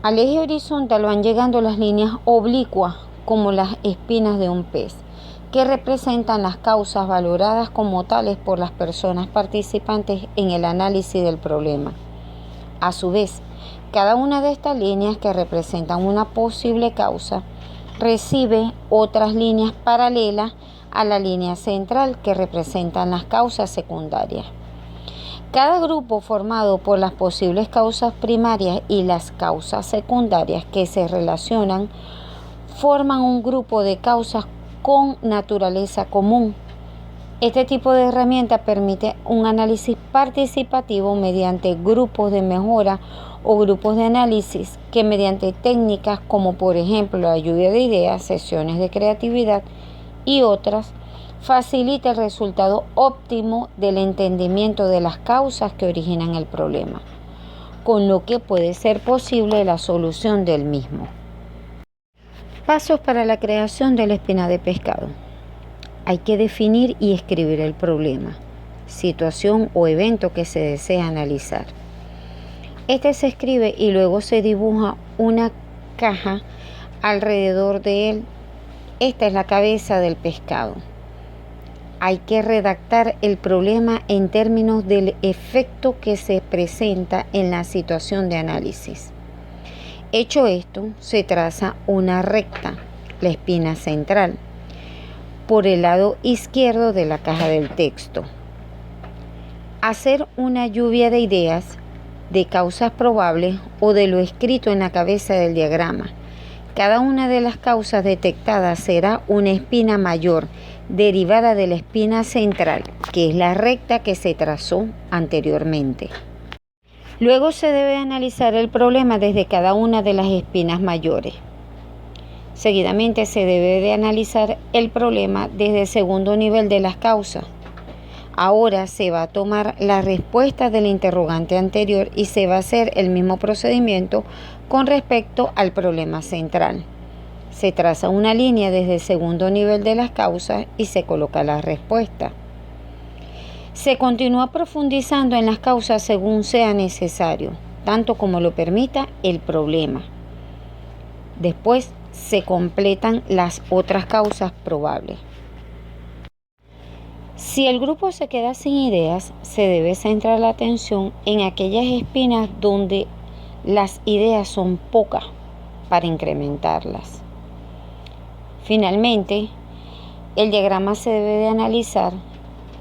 Al eje horizontal van llegando las líneas oblicuas, como las espinas de un pez, que representan las causas valoradas como tales por las personas participantes en el análisis del problema. A su vez, cada una de estas líneas que representan una posible causa recibe otras líneas paralelas a la línea central que representan las causas secundarias. Cada grupo formado por las posibles causas primarias y las causas secundarias que se relacionan forman un grupo de causas con naturaleza común. Este tipo de herramienta permite un análisis participativo mediante grupos de mejora o grupos de análisis que mediante técnicas como por ejemplo la lluvia de ideas, sesiones de creatividad y otras, facilita el resultado óptimo del entendimiento de las causas que originan el problema, con lo que puede ser posible la solución del mismo. Pasos para la creación de la espina de pescado. Hay que definir y escribir el problema, situación o evento que se desea analizar. Este se escribe y luego se dibuja una caja alrededor de él. Esta es la cabeza del pescado. Hay que redactar el problema en términos del efecto que se presenta en la situación de análisis. Hecho esto, se traza una recta, la espina central, por el lado izquierdo de la caja del texto. Hacer una lluvia de ideas, de causas probables o de lo escrito en la cabeza del diagrama. Cada una de las causas detectadas será una espina mayor derivada de la espina central, que es la recta que se trazó anteriormente. Luego se debe analizar el problema desde cada una de las espinas mayores. Seguidamente se debe de analizar el problema desde el segundo nivel de las causas. Ahora se va a tomar la respuesta del interrogante anterior y se va a hacer el mismo procedimiento con respecto al problema central. Se traza una línea desde el segundo nivel de las causas y se coloca la respuesta. Se continúa profundizando en las causas según sea necesario, tanto como lo permita el problema. Después se completan las otras causas probables. Si el grupo se queda sin ideas, se debe centrar la atención en aquellas espinas donde las ideas son pocas para incrementarlas. Finalmente, el diagrama se debe de analizar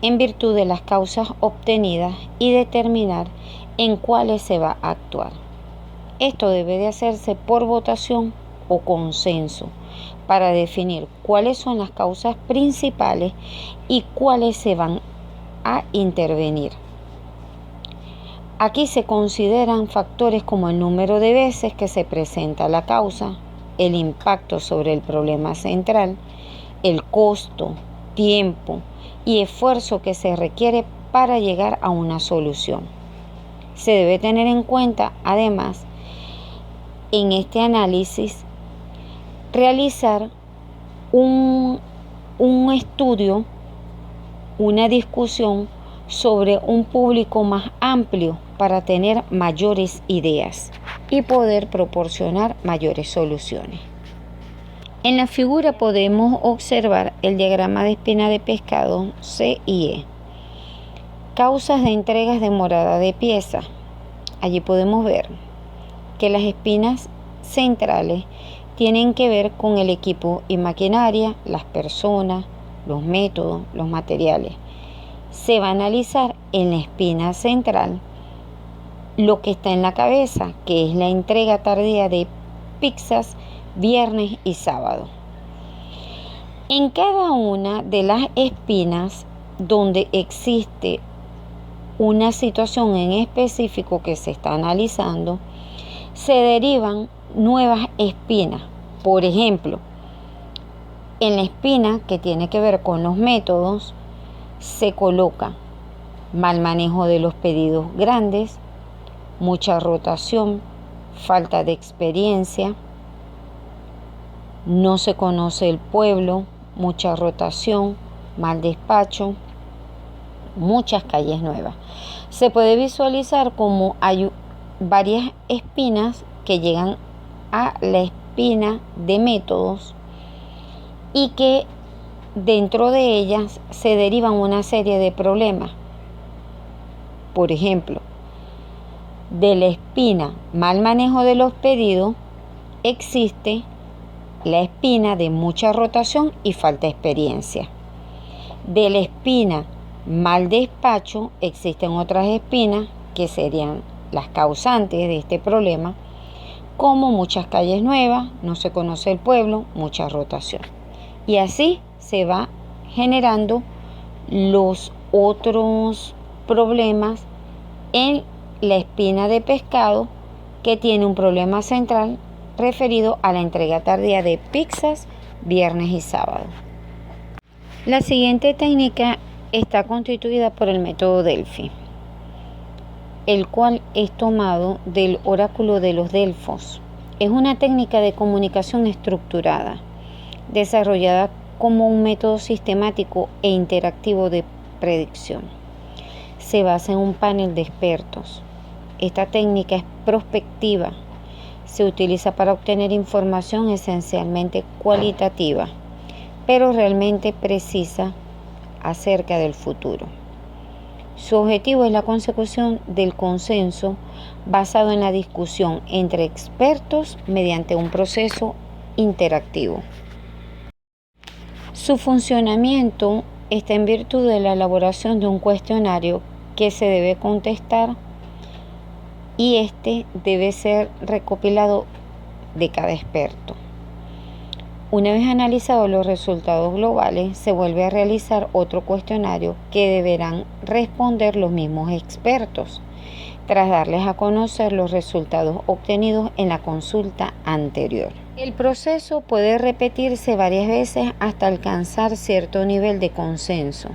en virtud de las causas obtenidas y determinar en cuáles se va a actuar. Esto debe de hacerse por votación o consenso para definir cuáles son las causas principales y cuáles se van a intervenir. Aquí se consideran factores como el número de veces que se presenta la causa, el impacto sobre el problema central, el costo, tiempo y esfuerzo que se requiere para llegar a una solución. Se debe tener en cuenta, además, en este análisis, realizar un estudio, una discusión sobre un público más amplio para tener mayores ideas y poder proporcionar mayores soluciones. En la figura podemos observar el diagrama de espina de pescado C y E. Causas de entregas demoradas de piezas. Allí podemos ver que las espinas centrales tienen que ver con el equipo y maquinaria, las personas, los métodos, los materiales. Se va a analizar en la espina central lo que está en la cabeza, que es la entrega tardía de pizzas viernes y sábado. En cada una de las espinas donde existe una situación en específico que se está analizando, se derivan nuevas espinas. Por ejemplo, en la espina que tiene que ver con los métodos, se coloca mal manejo de los pedidos grandes, mucha rotación, falta de experiencia, no se conoce el pueblo, mucha rotación, mal despacho, muchas calles nuevas. Se puede visualizar como hay varias espinas que llegan a la espina de métodos y que dentro de ellas se derivan una serie de problemas. Por ejemplo, de la espina mal manejo de los pedidos existe la espina de mucha rotación y falta de experiencia. De la espina mal despacho existen otras espinas que serían las causantes de este problema, como muchas calles nuevas, no se conoce el pueblo, mucha rotación. Y así se va generando los otros problemas en la espina de pescado, que tiene un problema central referido a la entrega tardía de pizzas viernes y sábado. La siguiente técnica está constituida por el método Delphi, el cual es tomado del oráculo de los Delfos. Es una técnica de comunicación estructurada, desarrollada como un método sistemático e interactivo de predicción. Se basa en un panel de expertos. Esta técnica es prospectiva. Se utiliza para obtener información esencialmente cualitativa, pero realmente precisa acerca del futuro. Su objetivo es la consecución del consenso basado en la discusión entre expertos mediante un proceso interactivo. Su funcionamiento está en virtud de la elaboración de un cuestionario que se debe contestar y este debe ser recopilado de cada experto. Una vez analizados los resultados globales, se vuelve a realizar otro cuestionario que deberán responder los mismos expertos, tras darles a conocer los resultados obtenidos en la consulta anterior. El proceso puede repetirse varias veces hasta alcanzar cierto nivel de consenso.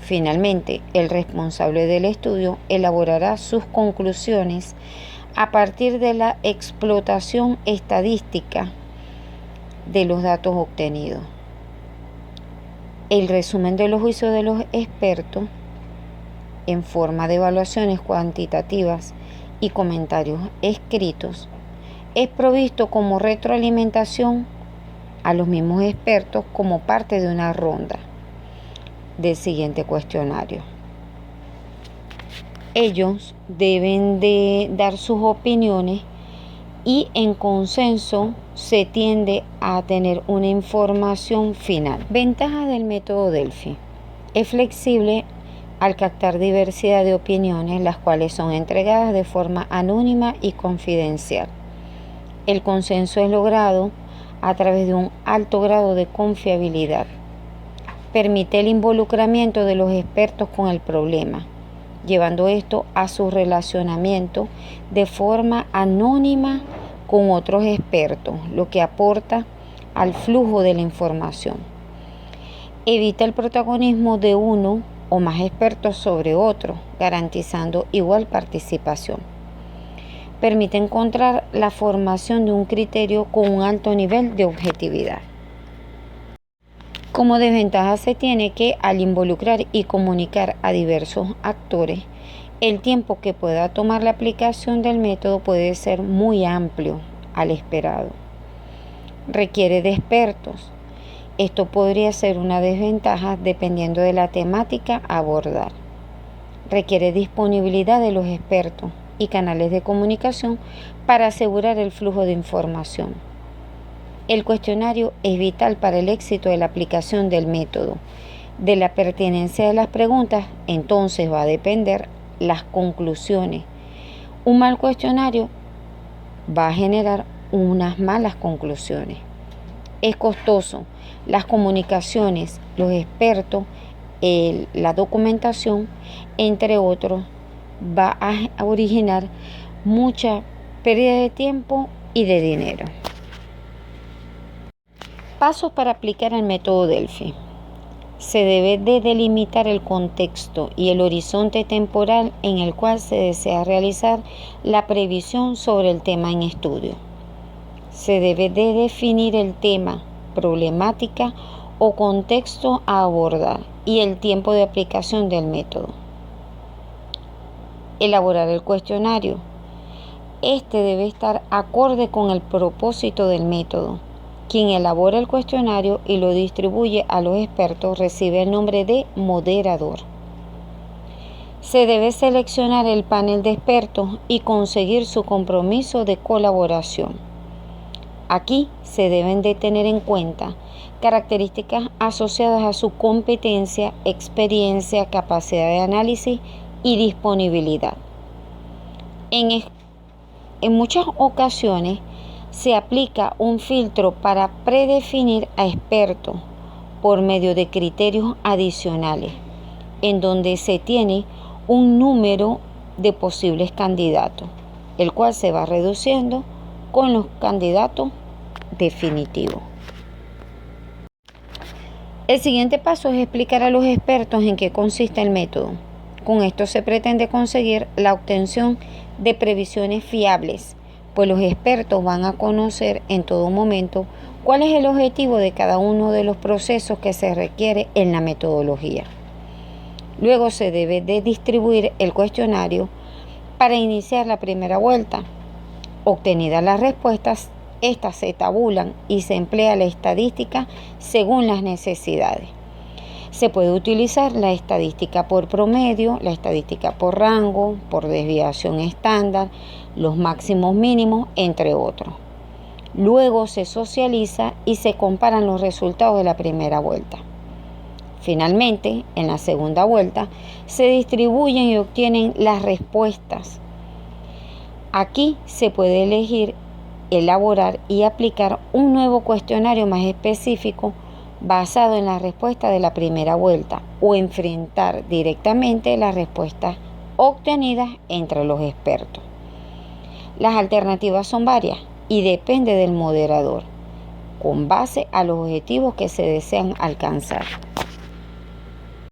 Finalmente, el responsable del estudio elaborará sus conclusiones a partir de la explotación estadística de los datos obtenidos. El resumen de los juicios de los expertos en forma de evaluaciones cuantitativas y comentarios escritos es provisto como retroalimentación a los mismos expertos como parte de una ronda del siguiente cuestionario. Ellos deben de dar sus opiniones y en consenso se tiende a tener una información final. Ventajas del método Delphi. Es flexible al captar diversidad de opiniones, las cuales son entregadas de forma anónima y confidencial. El consenso es logrado a través de un alto grado de confiabilidad. Permite el involucramiento de los expertos con el problema, llevando esto a su relacionamiento de forma anónima con otros expertos, lo que aporta al flujo de la información. Evita el protagonismo de uno o más expertos sobre otro, garantizando igual participación. Permite encontrar la formación de un criterio con un alto nivel de objetividad. Como desventaja se tiene que al involucrar y comunicar a diversos actores, el tiempo que pueda tomar la aplicación del método puede ser muy amplio al esperado. Requiere de expertos. Esto podría ser una desventaja dependiendo de la temática a abordar. Requiere disponibilidad de los expertos y canales de comunicación para asegurar el flujo de información. El cuestionario es vital para el éxito de la aplicación del método. De la pertinencia de las preguntas, entonces va a depender las conclusiones. Un mal cuestionario va a generar unas malas conclusiones. Es costoso. Las comunicaciones, los expertos, la documentación, entre otros, va a originar mucha pérdida de tiempo y de dinero. Pasos para aplicar el método Delphi. Se debe de delimitar el contexto y el horizonte temporal en el cual se desea realizar la previsión sobre el tema en estudio. Se debe de definir el tema, problemática o contexto a abordar y el tiempo de aplicación del método. Elaborar el cuestionario. Este debe estar acorde con el propósito del método. Quien elabora el cuestionario y lo distribuye a los expertos recibe el nombre de moderador. Se debe seleccionar el panel de expertos y conseguir su compromiso de colaboración. Aquí se deben de tener en cuenta características asociadas a su competencia, experiencia, capacidad de análisis y disponibilidad. En muchas ocasiones se aplica un filtro para predefinir a expertos por medio de criterios adicionales, en donde se tiene un número de posibles candidatos, el cual se va reduciendo con los candidatos definitivos. El siguiente paso es explicar a los expertos en qué consiste el método. Con esto se pretende conseguir la obtención de previsiones fiables, pues los expertos van a conocer en todo momento cuál es el objetivo de cada uno de los procesos que se requiere en la metodología. Luego se debe de distribuir el cuestionario para iniciar la primera vuelta. Obtenidas las respuestas, estas se tabulan y se emplea la estadística según las necesidades. Se puede utilizar la estadística por promedio, la estadística por rango, por desviación estándar, los máximos mínimos, entre otros. Luego se socializa y se comparan los resultados de la primera vuelta. Finalmente, en la segunda vuelta, se distribuyen y obtienen las respuestas. Aquí se puede elegir, elaborar y aplicar un nuevo cuestionario más específico basado en la respuesta de la primera vuelta o enfrentar directamente las respuestas obtenidas entre los expertos. Las alternativas son varias y depende del moderador, con base a los objetivos que se desean alcanzar.